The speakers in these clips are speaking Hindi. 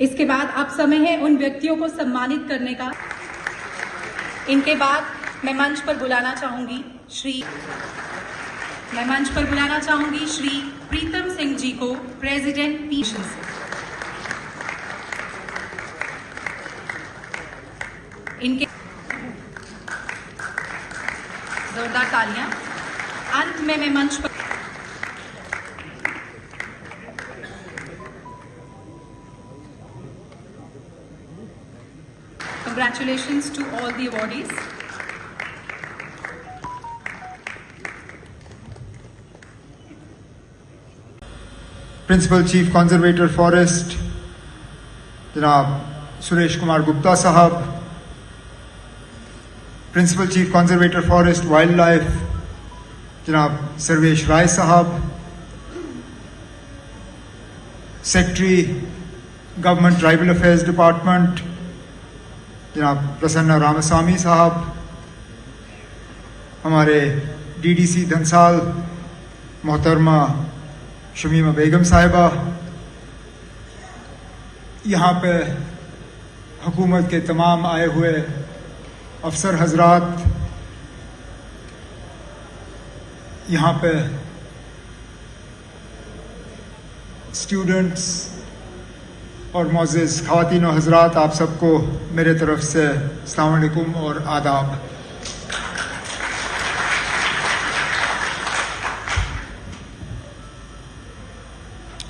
इसके बाद अब समय है उन व्यक्तियों को सम्मानित करने का। इनके बाद मैं मंच पर बुलाना चाहूंगी श्री प्रीतम सिंह जी को, प्रेसिडेंट पीशन से। इनके जोरदार तालियां। अंत में मैं मंच पर congratulations to all the awardees. Principal chief conservator forest जनाब सुरेश कुमार गुप्ता साहब, principal chief conservator forest wild life जनाब सर्वेश राय साहब, secretary government tribal affairs department जनाब प्रसन्ना रामास्वामी साहब, हमारे डीडीसी धनसाल मोहतरमा शमीमा बेगम साहिबा, यहाँ पे हुकूमत के तमाम आए हुए अफसर हजरात, यहाँ पे स्टूडेंट्स और मोअज़्ज़िज़ ख़वातीन और हजरात, आप सबको मेरे तरफ से अस्सलाम वालेकुम और आदाब।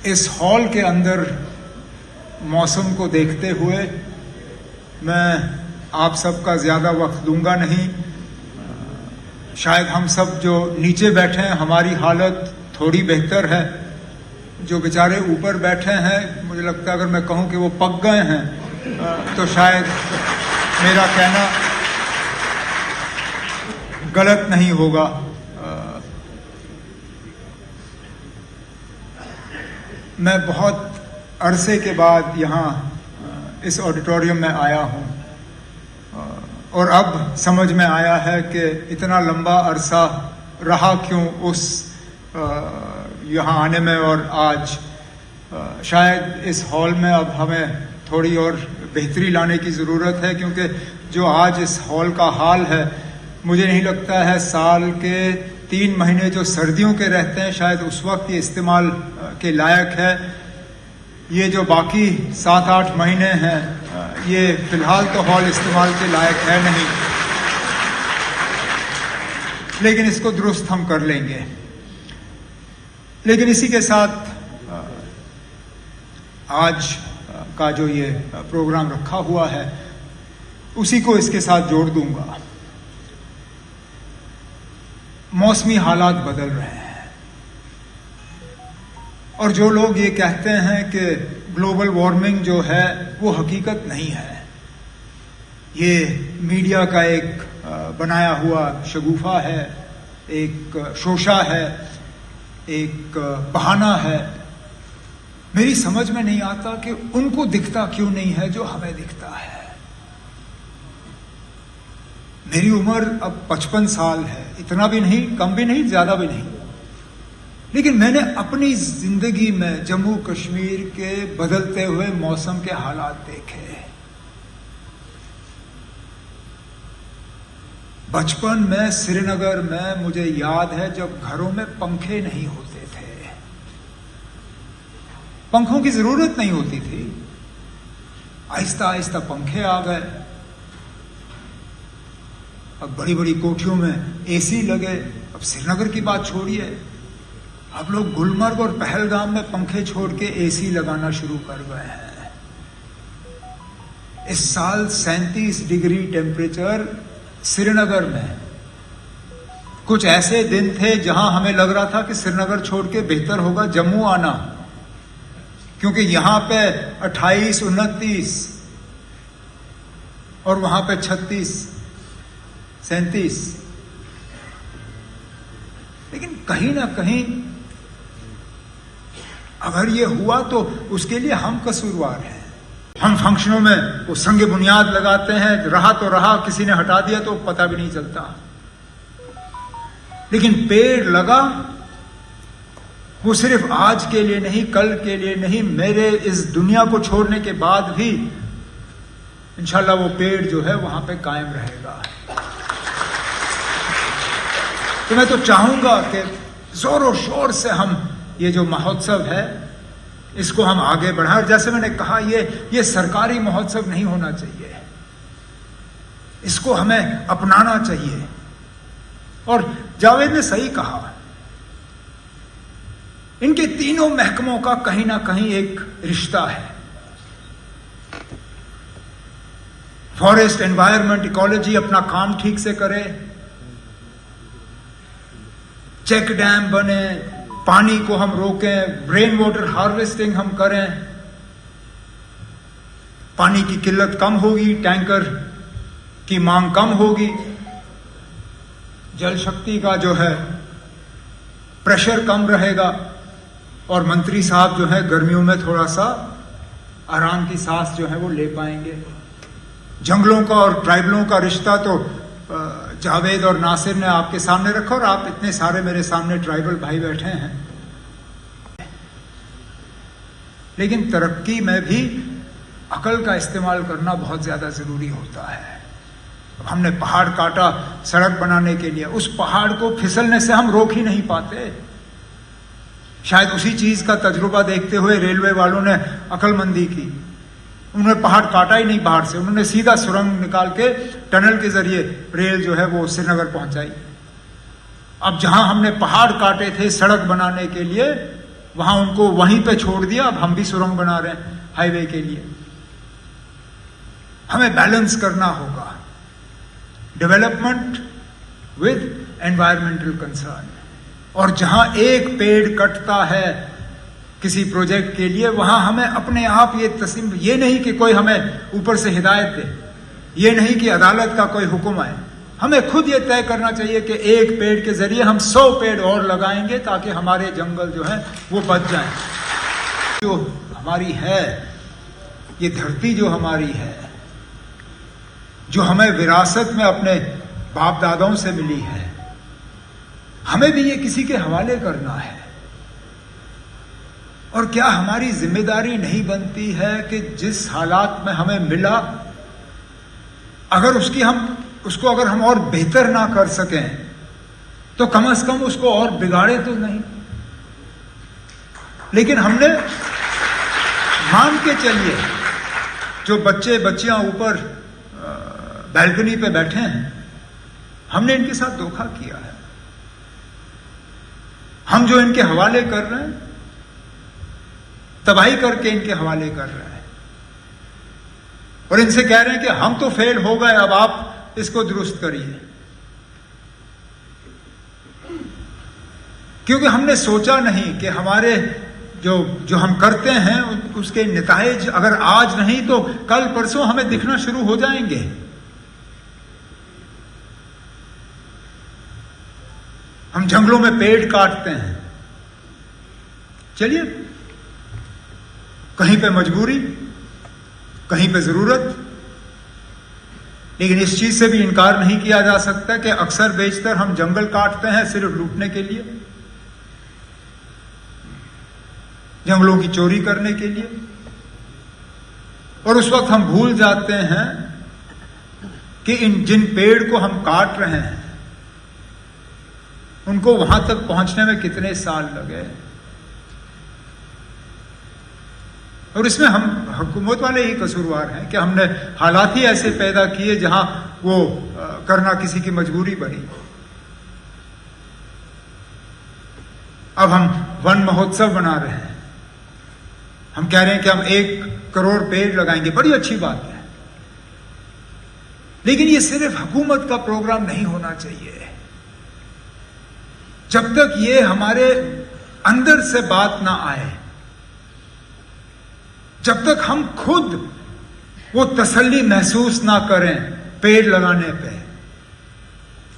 इस हॉल के अंदर मौसम को देखते हुए मैं आप सबका ज़्यादा वक्त लूँगा नहीं। शायद हम सब जो नीचे बैठे हैं हमारी हालत थोड़ी बेहतर है, जो बेचारे ऊपर बैठे हैं मुझे लगता है अगर मैं कहूँ कि वो पक गए हैं तो शायद मेरा कहना गलत नहीं होगा। मैं बहुत अरसे के बाद यहाँ इस ऑडिटोरियम में आया हूँ और अब समझ में आया है कि इतना लंबा अरसा रहा क्यों उस यहाँ आने में, और आज शायद इस हॉल में अब हमें थोड़ी और बेहतरी लाने की ज़रूरत है, क्योंकि जो आज इस हॉल का हाल है मुझे नहीं लगता है साल के 3 महीने जो सर्दियों के रहते हैं शायद उस वक्त ये इस्तेमाल के लायक है। ये जो बाकी 7-8 महीने हैं ये फ़िलहाल तो हॉल इस्तेमाल के लायक है नहीं, लेकिन इसको दुरुस्त हम कर लेंगे। लेकिन इसी के साथ आज का जो ये प्रोग्राम रखा हुआ है उसी को इसके साथ जोड़ दूंगा। मौसमी हालात बदल रहे हैं और जो लोग ये कहते हैं कि ग्लोबल वार्मिंग जो है वो हकीकत नहीं है, ये मीडिया का एक बनाया हुआ शगुफा है, एक शोशा है, एक बहाना है। मेरी समझ में नहीं आता कि उनको दिखता क्यों नहीं है जो हमें दिखता है। मेरी उम्र अब 55 साल है, इतना भी नहीं, कम भी नहीं, ज्यादा भी नहीं, लेकिन मैंने अपनी जिंदगी में जम्मू कश्मीर के बदलते हुए मौसम के हालात देखे। बचपन में श्रीनगर में मुझे याद है जब घरों में पंखे नहीं होते थे, पंखों की जरूरत नहीं होती थी, आहिस्ता आहिस्ता पंखे आ गए। अब बड़ी बड़ी कोठियों में एसी लगे। अब श्रीनगर की बात छोड़िए, अब लोग गुलमर्ग और पहलगाम में पंखे छोड़ के एसी लगाना शुरू कर गए हैं। इस साल 37 डिग्री टेम्परेचर श्रीनगर में। कुछ ऐसे दिन थे जहां हमें लग रहा था कि श्रीनगर छोड़ के बेहतर होगा जम्मू आना, क्योंकि यहां पे 28, 29 और वहां पे 36, 37। लेकिन कहीं ना कहीं अगर ये हुआ तो उसके लिए हम कसूरवार हैं। हम फंक्शनों में वो संग बुनियाद लगाते हैं, रहा तो रहा, किसी ने हटा दिया तो पता भी नहीं चलता। लेकिन पेड़ लगा वो सिर्फ आज के लिए नहीं, कल के लिए नहीं, मेरे इस दुनिया को छोड़ने के बाद भी इंशाल्लाह वो पेड़ जो है वहां पे कायम रहेगा। तो मैं तो चाहूंगा कि जोरों शोर से हम ये जो महोत्सव है इसको हम आगे बढ़ाएं। और जैसे मैंने कहा, ये सरकारी महोत्सव नहीं होना चाहिए, इसको हमें अपनाना चाहिए। और जावेद ने सही कहा, इनके तीनों महकमों का कहीं ना कहीं एक रिश्ता है। फॉरेस्ट, एनवायरनमेंट, इकोलॉजी अपना काम ठीक से करे, चेक डैम बने, पानी को हम रोकें, रेन वाटर हार्वेस्टिंग हम करें, पानी की किल्लत कम होगी, टैंकर की मांग कम होगी, जल शक्ति का जो है प्रेशर कम रहेगा, और मंत्री साहब जो है गर्मियों में थोड़ा सा आराम की सांस जो है वो ले पाएंगे। जंगलों का और ट्राइबलों का रिश्ता तो जावेद और नासिर ने आपके सामने रखा, और आप इतने सारे मेरे सामने ट्राइबल भाई बैठे हैं। लेकिन तरक्की में भी अकल का इस्तेमाल करना बहुत ज्यादा जरूरी होता है। अब हमने पहाड़ काटा सड़क बनाने के लिए, उस पहाड़ को फिसलने से हम रोक ही नहीं पाते। शायद उसी चीज का तजुर्बा देखते हुए रेलवे वालों ने अकलमंदी की, उन्होंने पहाड़ काटा ही नहीं बाहर से, उन्होंने सीधा सुरंग निकाल के टनल के जरिए रेल जो है वो श्रीनगर पहुंचाई। अब जहां हमने पहाड़ काटे थे सड़क बनाने के लिए, वहां उनको वहीं पे छोड़ दिया, अब हम भी सुरंग बना रहे हैं हाईवे के लिए। हमें बैलेंस करना होगा डेवलपमेंट विद एनवायरमेंटल कंसर्न। और जहां एक पेड़ कटता है किसी प्रोजेक्ट के लिए, वहां हमें अपने आप ये नहीं कि कोई हमें ऊपर से हिदायत दे, ये नहीं कि अदालत का कोई हुक्म आए, हमें खुद ये तय करना चाहिए कि एक पेड़ के जरिए हम 100 पेड़ और लगाएंगे ताकि हमारे जंगल जो है वो बच जाएं। जो हमारी है, ये धरती जो हमारी है, जो हमें विरासत में अपने बाप दादाओं से मिली है, हमें भी ये किसी के हवाले करना है। और क्या हमारी जिम्मेदारी नहीं बनती है कि जिस हालात में हमें मिला, अगर उसको अगर हम और बेहतर ना कर सकें, तो कम से कम उसको और बिगाड़े तो नहीं। लेकिन हमने मान के चलिए, जो बच्चे बच्चियां ऊपर बैल्कनी पे बैठे हैं, हमने इनके साथ धोखा किया है। हम जो इनके हवाले कर रहे हैं, तबाही करके इनके हवाले कर रहे हैं, और इनसे कह रहे हैं कि हम तो फेल हो गए, अब आप इसको दुरुस्त करिए। क्योंकि हमने सोचा नहीं कि हमारे जो हम करते हैं उसके नताइज अगर आज नहीं तो कल परसों हमें दिखना शुरू हो जाएंगे। हम जंगलों में पेड़ काटते हैं, चलिए, कहीं पे मजबूरी, कहीं पे जरूरत, लेकिन इस चीज से भी इनकार नहीं किया जा सकता कि अक्सर बेशतर हम जंगल काटते हैं सिर्फ लूटने के लिए, जंगलों की चोरी करने के लिए। और उस वक्त हम भूल जाते हैं कि जिन पेड़ को हम काट रहे हैं उनको वहां तक पहुंचने में कितने साल लगे। और इसमें हम हुकूमत वाले ही कसूरवार हैं कि हमने हालात ही ऐसे पैदा किए जहां वो करना किसी की मजबूरी बनी। अब हम वन महोत्सव बना रहे हैं, हम कह रहे हैं कि हम 1 करोड़ पेड़ लगाएंगे, बड़ी अच्छी बात है, लेकिन ये सिर्फ हुकूमत का प्रोग्राम नहीं होना चाहिए। जब तक ये हमारे अंदर से बात ना आए, जब तक हम खुद वो तसल्ली महसूस ना करें पेड़ लगाने पे,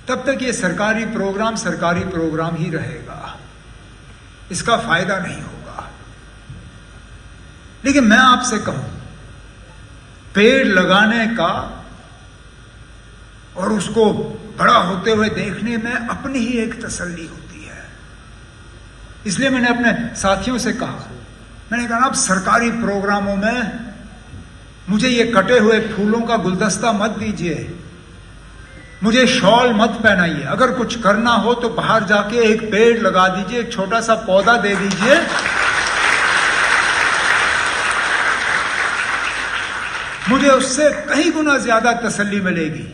तब तक ये सरकारी प्रोग्राम ही रहेगा, इसका फायदा नहीं होगा। लेकिन मैं आपसे कहूं, पेड़ लगाने का और उसको बड़ा होते हुए देखने में अपनी ही एक तसल्ली होती है। इसलिए मैंने अपने साथियों से कहा, मैंने कहा अब सरकारी प्रोग्रामों में मुझे ये कटे हुए फूलों का गुलदस्ता मत दीजिए, मुझे शॉल मत पहनाइए। अगर कुछ करना हो तो बाहर जाके एक पेड़ लगा दीजिए, एक छोटा सा पौधा दे दीजिए। मुझे उससे कहीं गुना ज्यादा तसल्ली मिलेगी,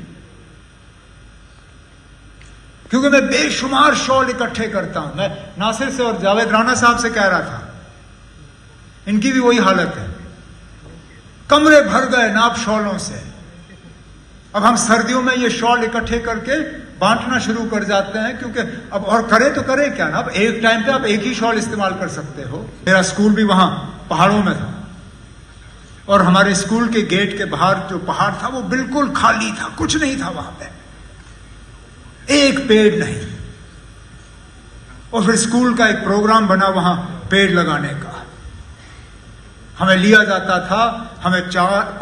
क्योंकि मैं बेशुमार शॉल इकट्ठे करता हूं। मैं नासिर से और जावेद राना साहब से कह रहा था, इनकी भी वही हालत है, कमरे भर गए नाप शॉलों से। अब हम सर्दियों में ये शॉल इकट्ठे करके बांटना शुरू कर जाते हैं, क्योंकि अब और करे तो करे क्या ना, अब एक टाइम पे आप एक ही शॉल इस्तेमाल कर सकते हो। मेरा स्कूल भी वहां पहाड़ों में था, और हमारे स्कूल के गेट के बाहर जो पहाड़ था वो बिल्कुल खाली था, कुछ नहीं था वहां पे, एक पेड़ नहीं। और फिर स्कूल का एक प्रोग्राम बना वहां पेड़ लगाने का। हमें लिया जाता था, हमें 4